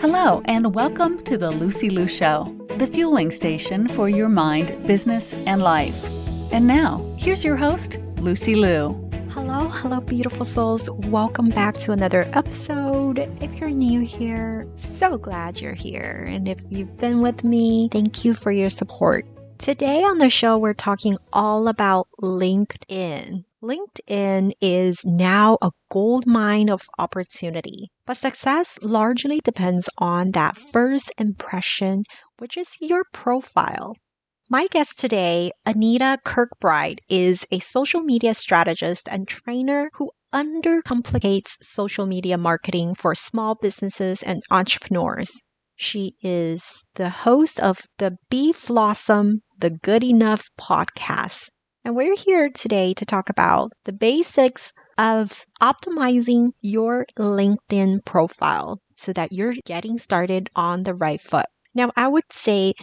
Hello, and welcome to the Lucy Liu Show, the fueling station for your mind, business, and life. And now, here's your host, Lucy Liu. Hello, beautiful souls. Welcome back to another episode. If you're new here, so glad you're here. And if you've been with me, thank you for your support. Today on the show, we're talking all about LinkedIn. LinkedIn is now a gold mine of opportunity, but success largely depends on that first impression, which is your profile. My guest today, Anita Kirkbride, is a social media strategist and trainer who undercomplicates social media marketing for small businesses and entrepreneurs. She is the host of the Be Flossom, the Good Enough podcast. And we're here today to talk about the basics of optimizing your LinkedIn profile so that you're getting started on the right foot. Now, I would say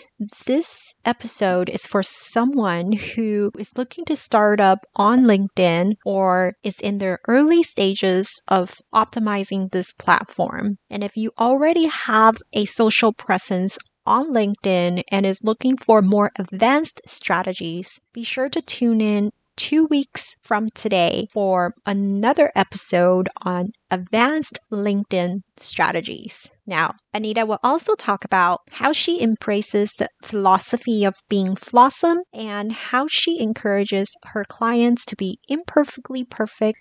this episode is for someone who is looking to start up on LinkedIn or is in their early stages of optimizing this platform. And if you already have a social presence on LinkedIn and is looking for more advanced strategies, be sure to tune in 2 weeks from today for another episode on advanced LinkedIn strategies. Now, Anita will also talk about how she embraces the philosophy of being flossom and how she encourages her clients to be imperfectly perfect.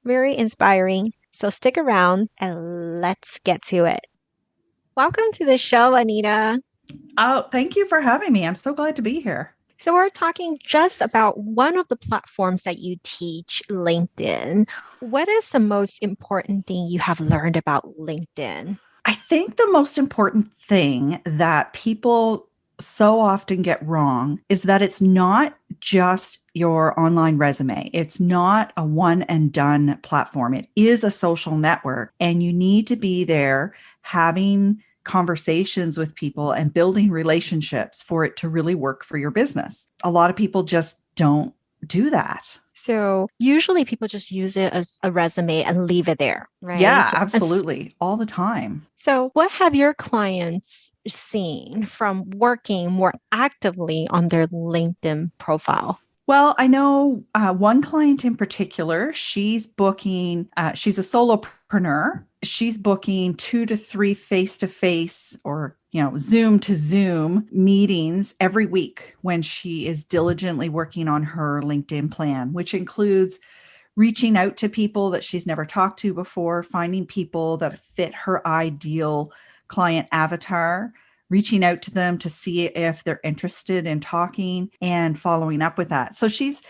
Very inspiring. So stick around and let's get to it. Welcome to the show, Anita. Oh, thank you for having me. I'm so glad to be here. So we're talking just about one of the platforms that you teach, LinkedIn. What is the most important thing you have learned about LinkedIn? I think the most important thing that people so often get wrong is that it's not just your online resume. It's not a one and done platform. It is a social network, and you need to be there having conversations with people and building relationships for it to really work for your business. A lot of people just don't do that. So usually people just use it as a resume and leave it there, right? Yeah, absolutely. All the time. So what have your clients seen from working more actively on their LinkedIn profile? Well, I know one client in particular, she's booking, she's a solopreneur. She's booking 2 to 3 face-to-face or, Zoom to Zoom meetings every week when she is diligently working on her LinkedIn plan, which includes reaching out to people that she's never talked to before, finding people that fit her ideal client avatar, reaching out to them to see if they're interested in talking and following up with that. So she's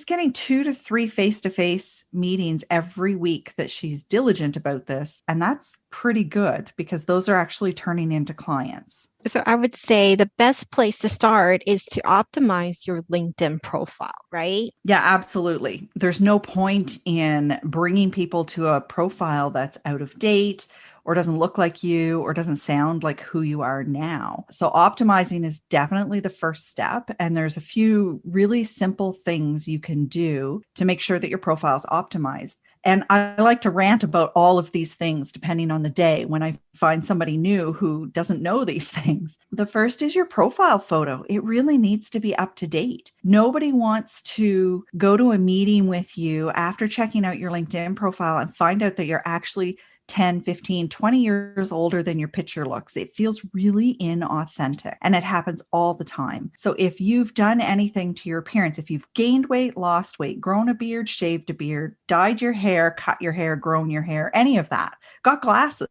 getting 2 to 3 face-to-face meetings every week that she's diligent about this. And that's pretty good because those are actually turning into clients. So I would say the best place to start is to optimize your LinkedIn profile, right? Yeah, absolutely. There's no point in bringing people to a profile that's out of date or doesn't look like you or doesn't sound like who you are now. So optimizing is definitely the first step. And there's a few really simple things you can do to make sure that your profile is optimized. And I like to rant about all of these things depending on the day when I find somebody new who doesn't know these things. The first is your profile photo. It really needs to be up to date. Nobody wants to go to a meeting with you after checking out your LinkedIn profile and find out that you're actually 10, 15, 20 years older than your picture looks. It feels really inauthentic, and it happens all the time. So if you've done anything to your appearance, if you've gained weight, lost weight, grown a beard, shaved a beard, dyed your hair, cut your hair, grown your hair, any of that, got glasses,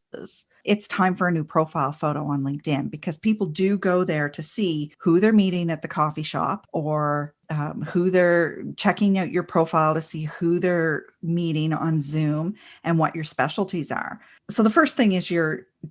it's time for a new profile photo on LinkedIn because people do go there to see who they're meeting at the coffee shop or who they're checking out your profile to see who they're meeting on Zoom and what your specialties are. So the first thing is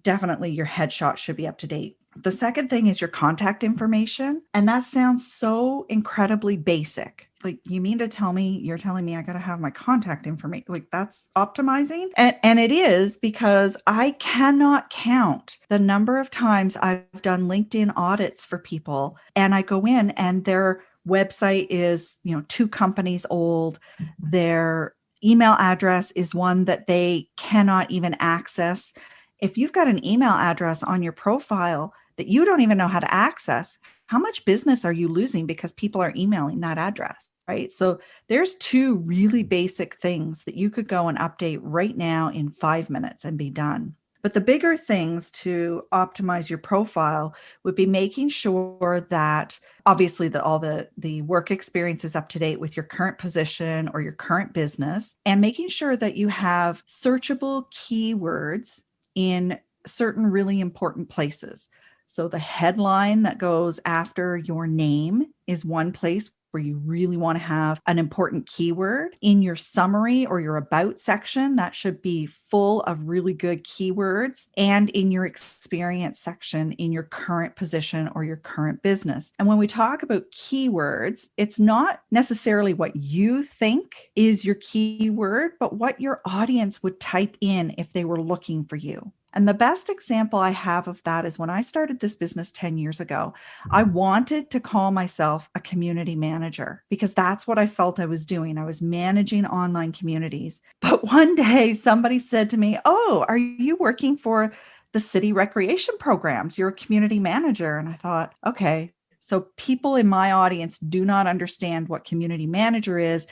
definitely your headshot should be up to date. The second thing is your contact information. And that sounds so incredibly basic. Like, you mean to tell me, you're telling me I got to have my contact information? Like, that's optimizing? And it is, because I cannot count the number of times I've done LinkedIn audits for people and I go in and their website is, 2 companies old. Their email address is one that they cannot even access If you've got an email address on your profile that you don't even know how to access, how much business are you losing because people are emailing that address, right? So there's two really basic things that you could go and update right now in 5 minutes and be done. But the bigger things to optimize your profile would be making sure that obviously that all the work experience is up to date with your current position or your current business, and making sure that you have searchable keywords in certain really important places. So the headline that goes after your name is one place where you really want to have an important keyword. In your summary or your about section, that should be full of really good keywords. And in your experience section, in your current position or your current business. And when we talk about keywords, it's not necessarily what you think is your keyword, but what your audience would type in if they were looking for you. And the best example I have of that is when I started this business 10 years ago, I wanted to call myself a community manager because that's what I felt I was doing. I was managing online communities. But one day somebody said to me, "Oh, are you working for the city recreation programs? You're a community manager." And I thought, okay, so people in my audience do not understand what community manager is.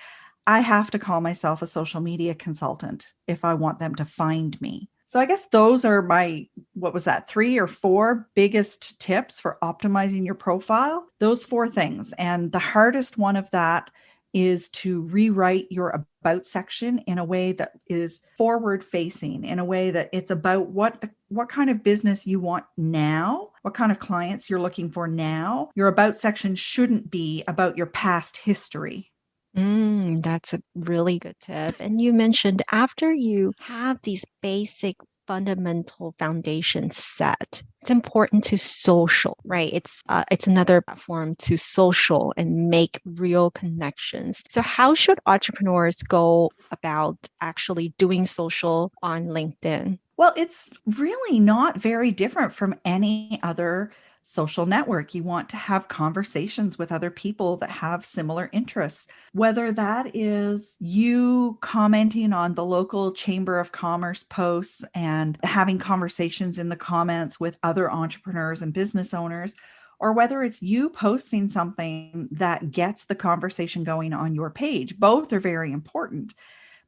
I have to call myself a social media consultant if I want them to find me. So I guess those are my, what was that, 3 or 4 biggest tips for optimizing your profile? Those 4 things. And the hardest one of that is to rewrite your about section in a way that is forward facing, in a way that it's about what kind of business you want now, what kind of clients you're looking for now. Your about section shouldn't be about your past history. That's a really good tip. And you mentioned after you have these basic fundamental foundations set, it's important to social, right? It's another platform to social and make real connections. So how should entrepreneurs go about actually doing social on LinkedIn? Well, it's really not very different from any other social network. You want to have conversations with other people that have similar interests, whether that is you commenting on the local Chamber of Commerce posts and having conversations in the comments with other entrepreneurs and business owners, or whether it's you posting something that gets the conversation going on your page. Both are very important.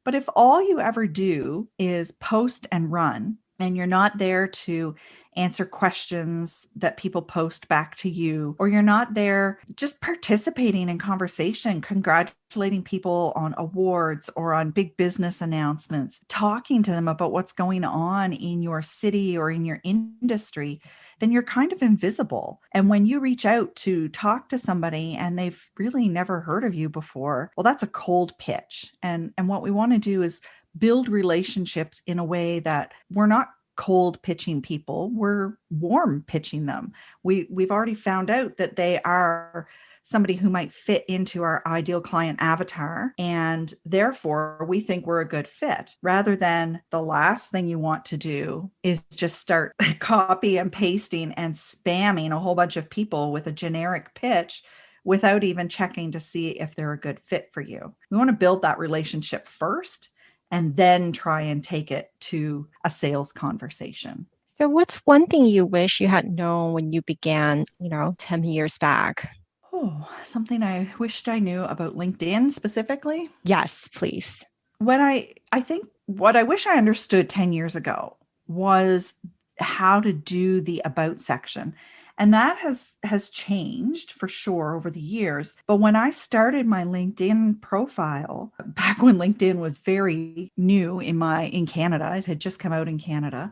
But if all you ever do is post and run, and you're not there to answer questions that people post back to you, or you're not there just participating in conversation, congratulating people on awards or on big business announcements, talking to them about what's going on in your city or in your industry, then you're kind of invisible. And when you reach out to talk to somebody and they've really never heard of you before, well, that's a cold pitch. And what we want to do is build relationships in a way that we're not cold pitching people, we're warm pitching them. We've already found out that they are somebody who might fit into our ideal client avatar, and therefore we think we're a good fit. Rather than the last thing you want to do is just start copy and pasting and spamming a whole bunch of people with a generic pitch without even checking to see if they're a good fit for you. We want to build that relationship first and then try and take it to a sales conversation. So what's one thing you wish you had known when you began, 10 years back? Oh, something I wished I knew about LinkedIn specifically. Yes, please. When I think what I wish I understood 10 years ago was how to do the about section. And that has changed for sure over the years. But when I started my LinkedIn profile, back when LinkedIn was very new in Canada, it had just come out in Canada.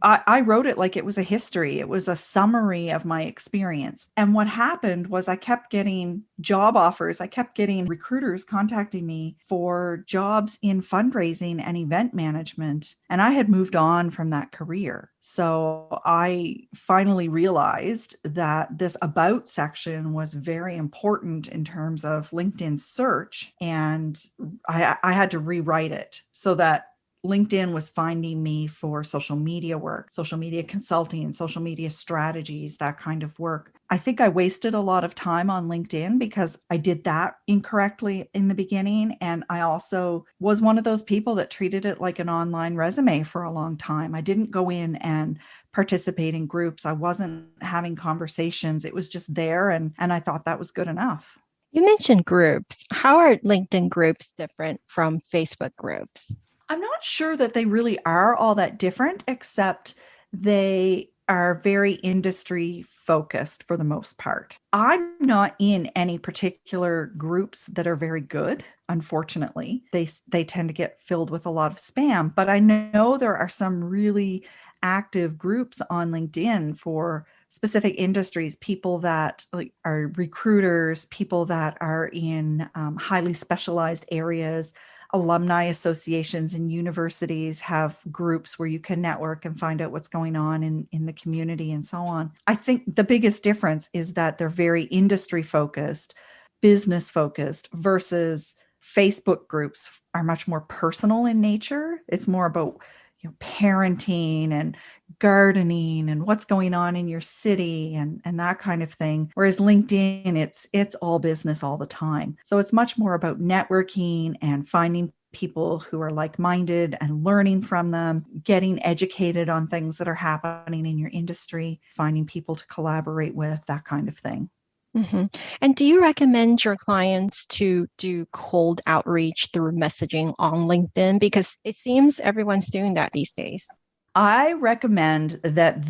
I wrote it like it was a history. It was a summary of my experience. And what happened was I kept getting job offers. I kept getting recruiters contacting me for jobs in fundraising and event management. And I had moved on from that career. So I finally realized that this about section was very important in terms of LinkedIn search. And I had to rewrite it so that LinkedIn was finding me for social media work, social media consulting, social media strategies, that kind of work. I think I wasted a lot of time on LinkedIn because I did that incorrectly in the beginning. And I also was one of those people that treated it like an online resume for a long time. I didn't go in and participate in groups. I wasn't having conversations. It was just there. And I thought that was good enough. You mentioned groups. How are LinkedIn groups different from Facebook groups? I'm not sure that they really are all that different, except they are very industry focused for the most part. I'm not in any particular groups that are very good. Unfortunately, they tend to get filled with a lot of spam, but I know there are some really active groups on LinkedIn for specific industries, people that like are recruiters, people that are in highly specialized areas. Alumni associations and universities have groups where you can network and find out what's going on in the community and so on. I think the biggest difference is that they're very industry focused, business focused, versus Facebook groups are much more personal in nature. It's more about parenting and gardening and what's going on in your city and that kind of thing. Whereas LinkedIn, it's all business all the time. So it's much more about networking and finding people who are like-minded and learning from them, getting educated on things that are happening in your industry, finding people to collaborate with, that kind of thing. Mm-hmm. And do you recommend your clients to do cold outreach through messaging on LinkedIn? Because it seems everyone's doing that these days. I recommend that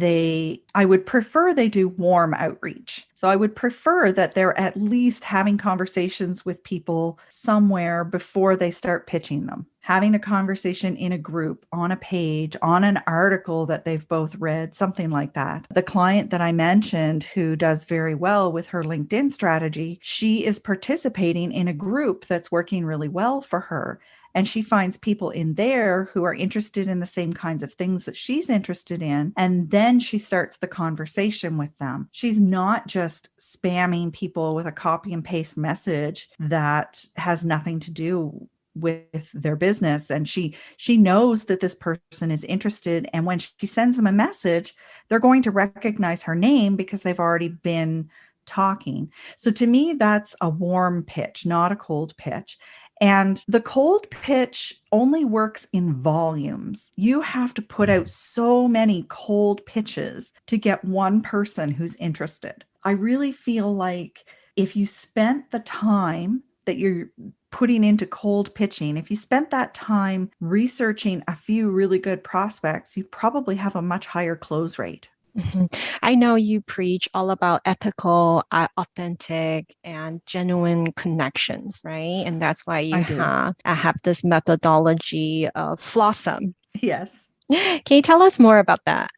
I would prefer they do warm outreach. So I would prefer that they're at least having conversations with people somewhere before they start pitching them. Having a conversation in a group, on a page, on an article that they've both read, something like that. The client that I mentioned who does very well with her LinkedIn strategy, she is participating in a group that's working really well for her. And she finds people in there who are interested in the same kinds of things that she's interested in. And then she starts the conversation with them. She's not just spamming people with a copy and paste message that has nothing to do with their business. And she knows that this person is interested. And when she sends them a message, they're going to recognize her name because they've already been talking. So to me, that's a warm pitch, not a cold pitch. And the cold pitch only works in volumes. You have to put out so many cold pitches to get one person who's interested. I really feel like if you spent the time that you're putting into cold pitching, if you spent that time researching a few really good prospects, you probably have a much higher close rate. Mm-hmm. I know you preach all about ethical, authentic, and genuine connections, right? And that's why I do. I have this methodology of Flossom. Yes. Can you tell us more about that?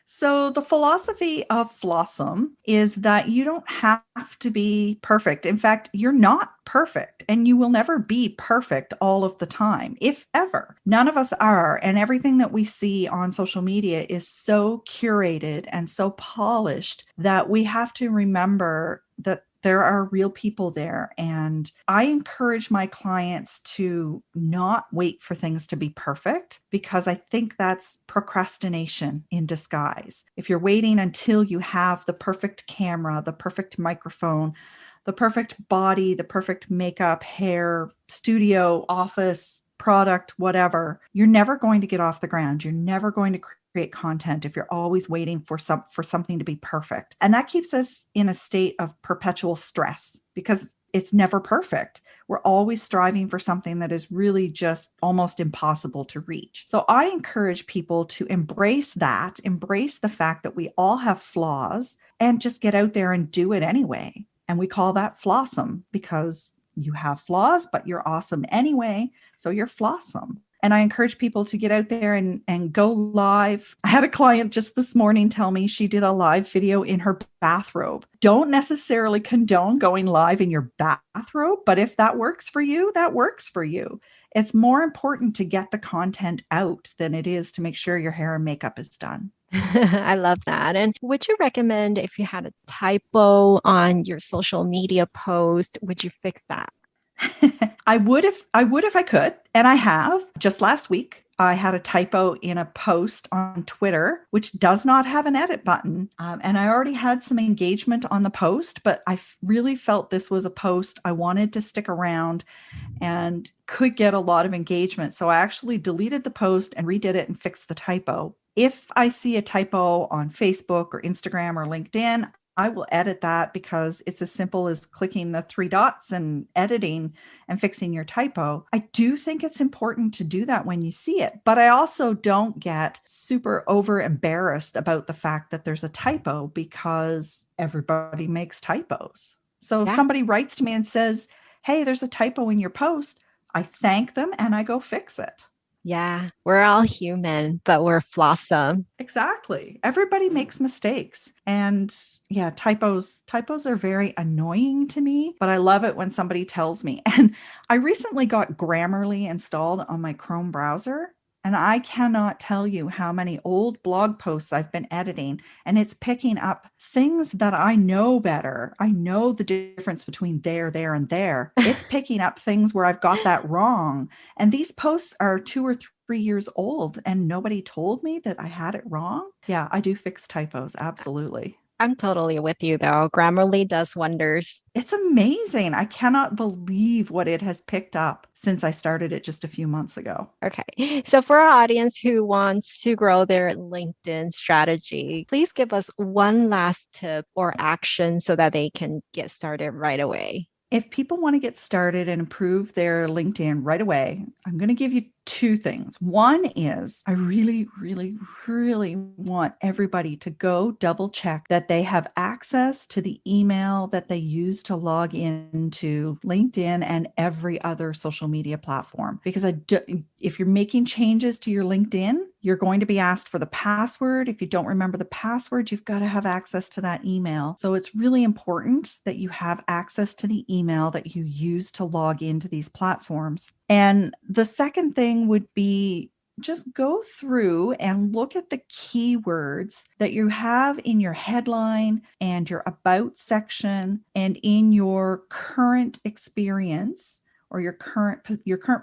So the philosophy of Flossom is that you don't have to be perfect. In fact, you're not perfect and you will never be perfect all of the time, if ever. None of us are. And everything that we see on social media is so curated and so polished that we have to remember that there are real people there. And I encourage my clients to not wait for things to be perfect because I think that's procrastination in disguise. If you're waiting until you have the perfect camera, the perfect microphone, the perfect body, the perfect makeup, hair, studio, office, product, whatever, you're never going to get off the ground. You're never going to create content if you're always waiting for something to be perfect. And that keeps us in a state of perpetual stress because it's never perfect. We're always striving for something that is really just almost impossible to reach. So I encourage people to embrace that, embrace the fact that we all have flaws and just get out there and do it anyway. And we call that Flossom because you have flaws, but you're awesome anyway. So you're Flossom. And I encourage people to get out there and go live. I had a client just this morning tell me she did a live video in her bathrobe. Don't necessarily condone going live in your bathrobe, but if that works for you, that works for you. It's more important to get the content out than it is to make sure your hair and makeup is done. I love that. And would you recommend if you had a typo on your social media post, would you fix that? I would if I could, and I have. Just last week, I had a typo in a post on Twitter, which does not have an edit button. And I already had some engagement on the post, but really felt this was a post I wanted to stick around and could get a lot of engagement. So I actually deleted the post and redid it and fixed the typo. If I see a typo on Facebook or Instagram or LinkedIn, I will edit that because it's as simple as clicking the three dots and editing and fixing your typo. I do think it's important to do that when you see it, but I also don't get super over embarrassed about the fact that there's a typo because everybody makes typos. So if Yeah. somebody writes to me and says, hey, there's a typo in your post, I thank them and I go fix it. Yeah. We're all human, but we're flawsome. Exactly. Everybody makes mistakes. And yeah, typos are very annoying to me, but I love it when somebody tells me. And I recently got Grammarly installed on my Chrome browser, and I cannot tell you how many old blog posts I've been editing, and it's picking up things that I know better. I know the difference between there, and there. It's picking up things where I've got that wrong. And these posts are 2 or 3 years old, and nobody told me that I had it wrong. Yeah, I do fix typos. Absolutely. I'm totally with you though. Grammarly does wonders. It's amazing. I cannot believe what it has picked up since I started it just a few months ago. Okay. So for our audience who wants to grow their LinkedIn strategy, please give us one last tip or action so that they can get started right away. If people want to get started and improve their LinkedIn right away, I'm going to give you two things. One is I really, really, really want everybody to go double check that they have access to the email that they use to log into LinkedIn and every other social media platform. Because if you're making changes to your LinkedIn, you're going to be asked for the password. If you don't remember the password, you've got to have access to that email. So it's really important that you have access to the email that you use to log into these platforms. And the second thing would be just go through and look at the keywords that you have in your headline and your about section and in your current experience or your current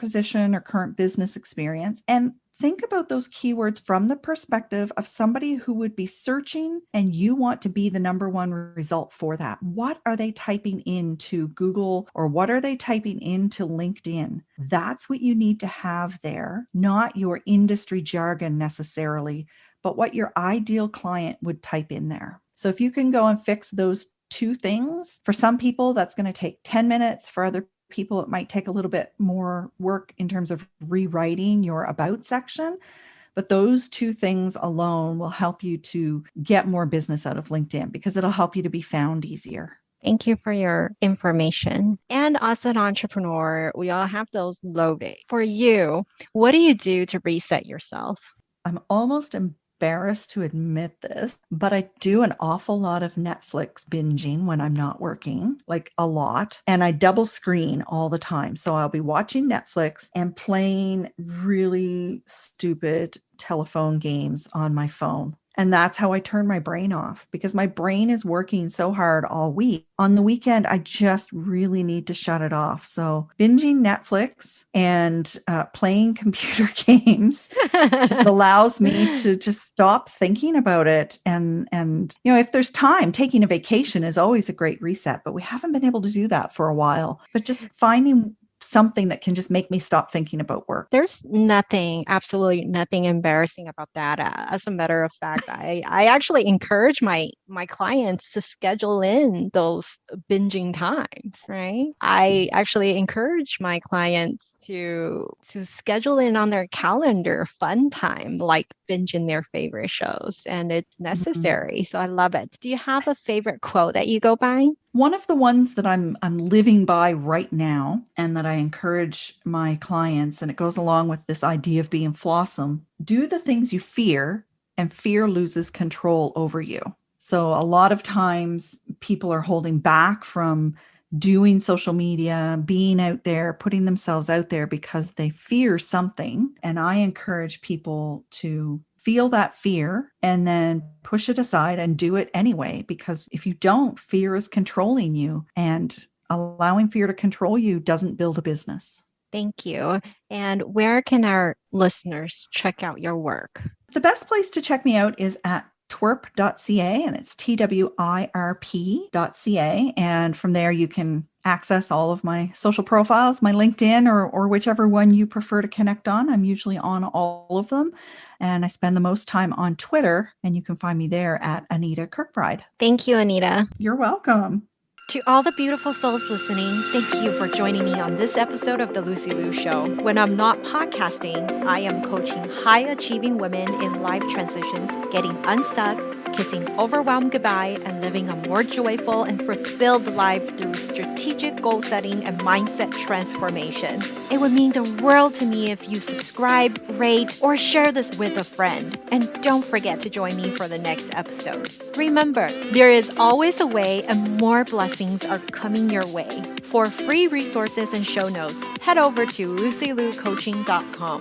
position or current business experience, and think about those keywords from the perspective of somebody who would be searching and you want to be the number one result for that. What are they typing into Google or what are they typing into LinkedIn? That's what you need to have there, not your industry jargon necessarily, but what your ideal client would type in there. So if you can go and fix those two things, for some people, that's going to take 10 minutes. For other people, it might take a little bit more work in terms of rewriting your about section. But those two things alone will help you to get more business out of LinkedIn because it'll help you to be found easier. Thank you for your information. And as an entrepreneur, we all have those low days. For you, what do you do to reset yourself? I'm almost embarrassed to admit this, but I do an awful lot of Netflix binging when I'm not working, like a lot. And I double screen all the time. So I'll be watching Netflix and playing really stupid telephone games on my phone. And that's how I turn my brain off because my brain is working so hard all week. On the weekend, I just really need to shut it off. So binging Netflix and playing computer games just allows me to just stop thinking about it. And if there's time, taking a vacation is always a great reset, but we haven't been able to do that for a while. But just finding something that can just make me stop thinking about work. There's absolutely nothing embarrassing about that. As a matter of fact, I actually encourage my clients to schedule in those binging times, right? I actually encourage my clients to schedule in on their calendar fun time, like binging their favorite shows, and it's necessary. So I love it. Do you have a favorite quote that you go by? One of the ones that I'm living by right now and that I encourage my clients, and it goes along with this idea of being flawsome, do the things you fear and fear loses control over you. So a lot of times people are holding back from doing social media, being out there, putting themselves out there because they fear something. And I encourage people to feel that fear and then push it aside and do it anyway. Because if you don't, fear is controlling you. And allowing fear to control you doesn't build a business. Thank you. And where can our listeners check out your work? The best place to check me out is at twirp.ca, and it's twirp.ca. And from there, you can access all of my social profiles, my LinkedIn, or whichever one you prefer to connect on. I'm usually on all of them. And I spend the most time on Twitter, and you can find me there at Anita Kirkbride. Thank you, Anita. You're welcome. To all the beautiful souls listening, thank you for joining me on this episode of The Lucy Liu Show. When I'm not podcasting, I am coaching high-achieving women in life transitions, getting unstuck, kissing overwhelm goodbye, and living a more joyful and fulfilled life through strategic goal setting and mindset transformation. It would mean the world to me if you subscribe, rate, or share this with a friend. And don't forget to join me for the next episode. Remember, there is always a way, and more blessings are coming your way. For free resources and show notes, head over to lucylucoaching.com.